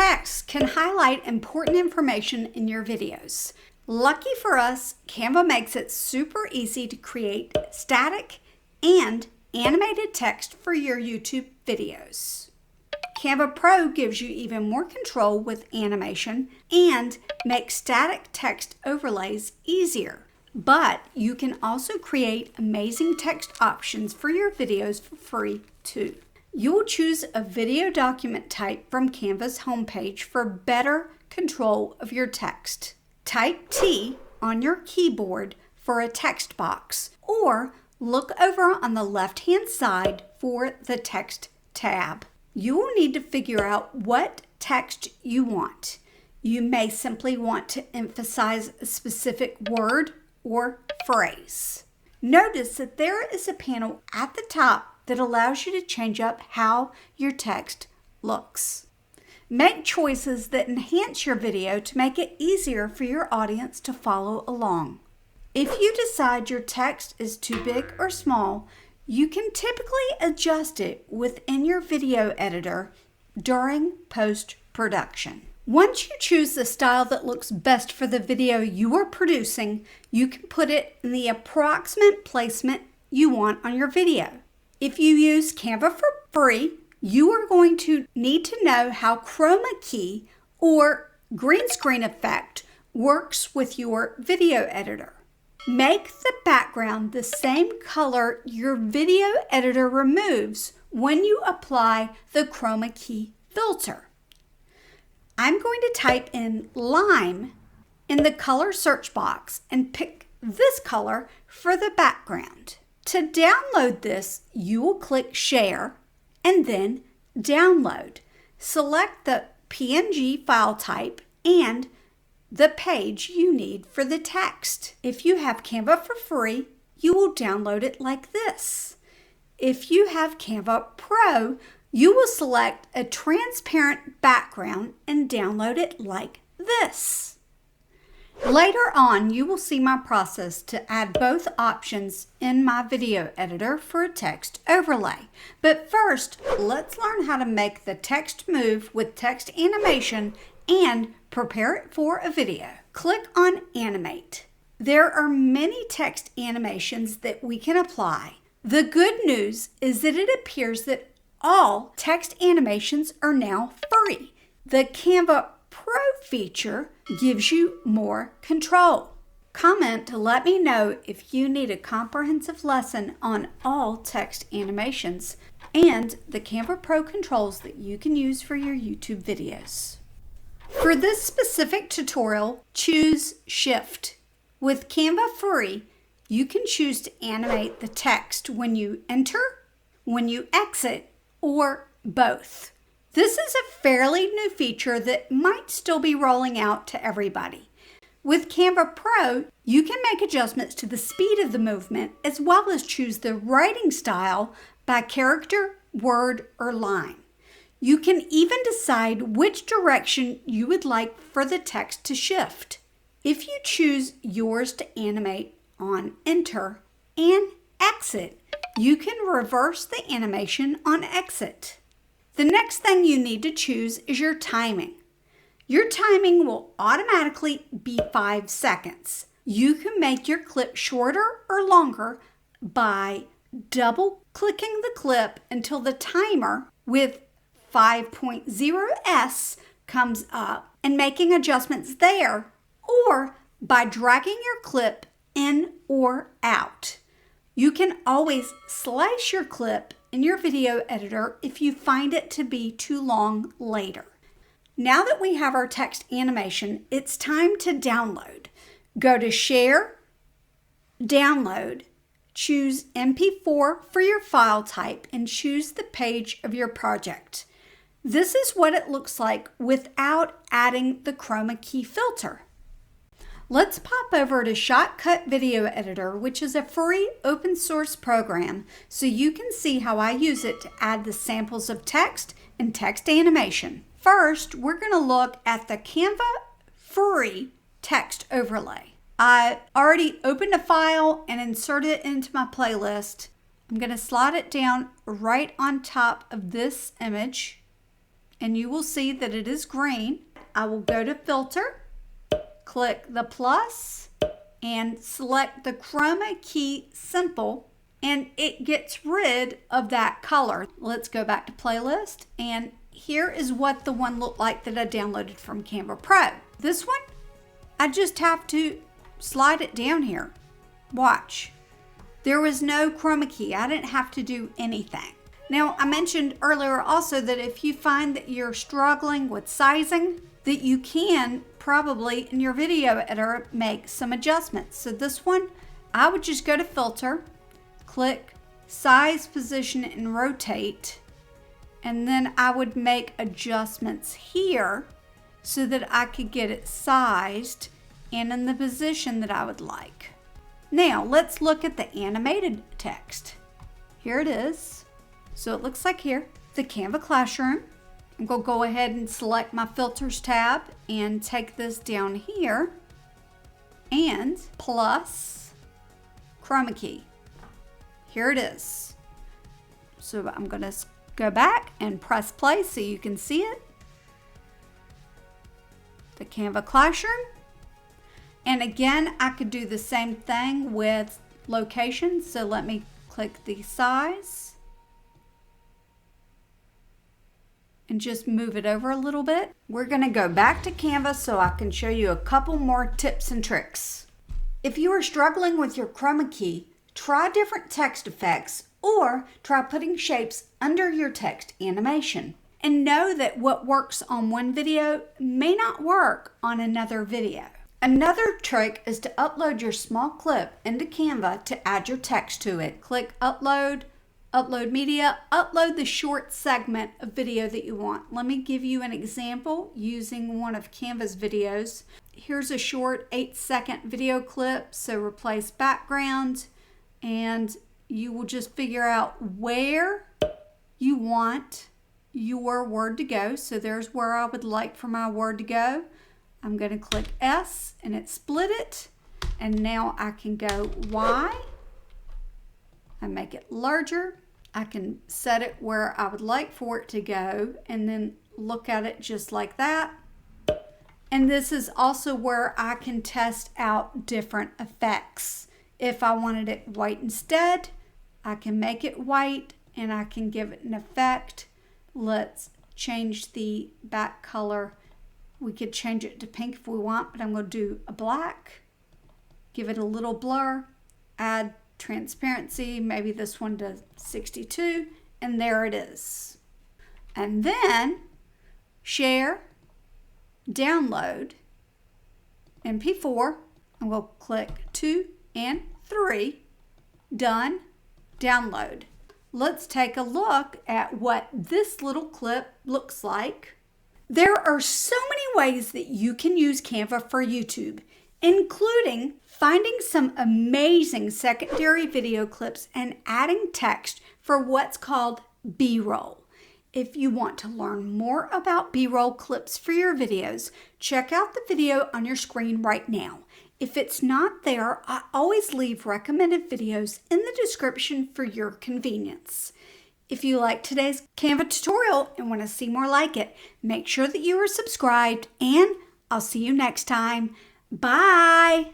text can highlight important information in your videos. Lucky for us, Canva makes it super easy to create static and animated text for your YouTube videos. Canva Pro gives you even more control with animation and makes static text overlays easier. But you can also create amazing text options for your videos for free too. You will choose a video document type from Canva's homepage for better control of your text. Type T on your keyboard for a text box, or look over on the left-hand side for the text tab. You will need to figure out what text you want. You may simply want to emphasize a specific word or phrase. Notice that there is a panel at the top that allows you to change up how your text looks. Make choices that enhance your video to make it easier for your audience to follow along. If you decide your text is too big or small, you can typically adjust it within your video editor during post-production. Once you choose the style that looks best for the video you are producing, you can put it in the approximate placement you want on your video. If you use Canva for free, you are going to need to know how chroma key or green screen effect works with your video editor. Make the background the same color your video editor removes when you apply the chroma key filter. I'm going to type in lime in the color search box and pick this color for the background. To download this, you will click Share and then Download. Select the PNG file type and the page you need for the text. If you have Canva for free, you will download it like this. If you have Canva Pro, you will select a transparent background and download it like this. Later on, you will see my process to add both options in my video editor for a text overlay. But first, let's learn how to make the text move with text animation and prepare it for a video. Click on Animate. There are many text animations that we can apply. The good news is that it appears that all text animations are now free. The Canva Pro feature gives you more control. Comment to let me know if you need a comprehensive lesson on all text animations and the Canva Pro controls that you can use for your YouTube videos. For this specific tutorial, choose Shift. With Canva Free, you can choose to animate the text when you enter, when you exit, or both. This is a fairly new feature that might still be rolling out to everybody. With Canva Pro, you can make adjustments to the speed of the movement as well as choose the writing style by character, word, or line. You can even decide which direction you would like for the text to shift. If you choose yours to animate on Enter and Exit, you can reverse the animation on Exit. The next thing you need to choose is your timing. Your timing will automatically be 5 seconds. You can make your clip shorter or longer by double-clicking the clip until the timer with 5.0s comes up and making adjustments there, or by dragging your clip in or out. You can always slice your clip in your video editor if you find it to be too long later. Now that we have our text animation, it's time to download. Go to Share, Download, choose MP4 for your file type, and choose the page of your project. This is what it looks like without adding the chroma key filter. Let's pop over to ShotCut Video Editor, which is a free open source program, so you can see how I use it to add the samples of text and text animation. First, we're going to look at the Canva free text overlay. I already opened a file and inserted it into my playlist. I'm going to slide it down right on top of this image and you will see that it is green. I will go to filter, click the plus, and select the chroma key simple, and it gets rid of that color. Let's go back to playlist, and here is what the one looked like that I downloaded from Canva Pro. This one, I just have to slide it down here. Watch. There was no chroma key. I didn't have to do anything. Now, I mentioned earlier also that if you find that you're struggling with sizing, that you can probably in your video editor make some adjustments. So this one, I would just go to filter, click size, position, and rotate, and then I would make adjustments here so that I could get it sized and in the position that I would like. Now, let's look at the animated text. Here it is. So it looks like here, the Canva Classroom. I'm going to go ahead and select my filters tab and take this down here and plus chroma key. Here it is. So I'm going to go back and press play so you can see it. The Canva Classroom. And again, I could do the same thing with location. So let me click the size and just move it over a little bit. We're going to go back to Canva so I can show you a couple more tips and tricks. If you are struggling with your chroma key, try different text effects or try putting shapes under your text animation. And know that what works on one video may not work on another video. Another trick is to upload your small clip into Canva to add your text to it. Click upload, upload media, upload the short segment of video that you want. Let me give you an example using one of Canva's videos. Here's a short 8-second video clip, so replace background, and you will just figure out where you want your word to go. So there's where I would like for my word to go. I'm going to click S and it split it, and now I can go Y. I make it larger. I can set it where I would like for it to go and then look at it just like that. And this is also where I can test out different effects. If I wanted it white instead, I can make it white and I can give it an effect. Let's change the back color. We could change it to pink if we want, but I'm going to do a black. Give it a little blur. Add transparency, maybe this one to 62, and there it is. And then share, download, MP4. I'm going to click 2 and 3, done, download. Let's take a look at what this little clip looks like. There are so many ways that you can use Canva for YouTube, including finding some amazing secondary video clips and adding text for what's called B-roll. If you want to learn more about B-roll clips for your videos, check out the video on your screen right now. If it's not there, I always leave recommended videos in the description for your convenience. If you like today's Canva tutorial and want to see more like it, make sure that you are subscribed, and I'll see you next time. Bye!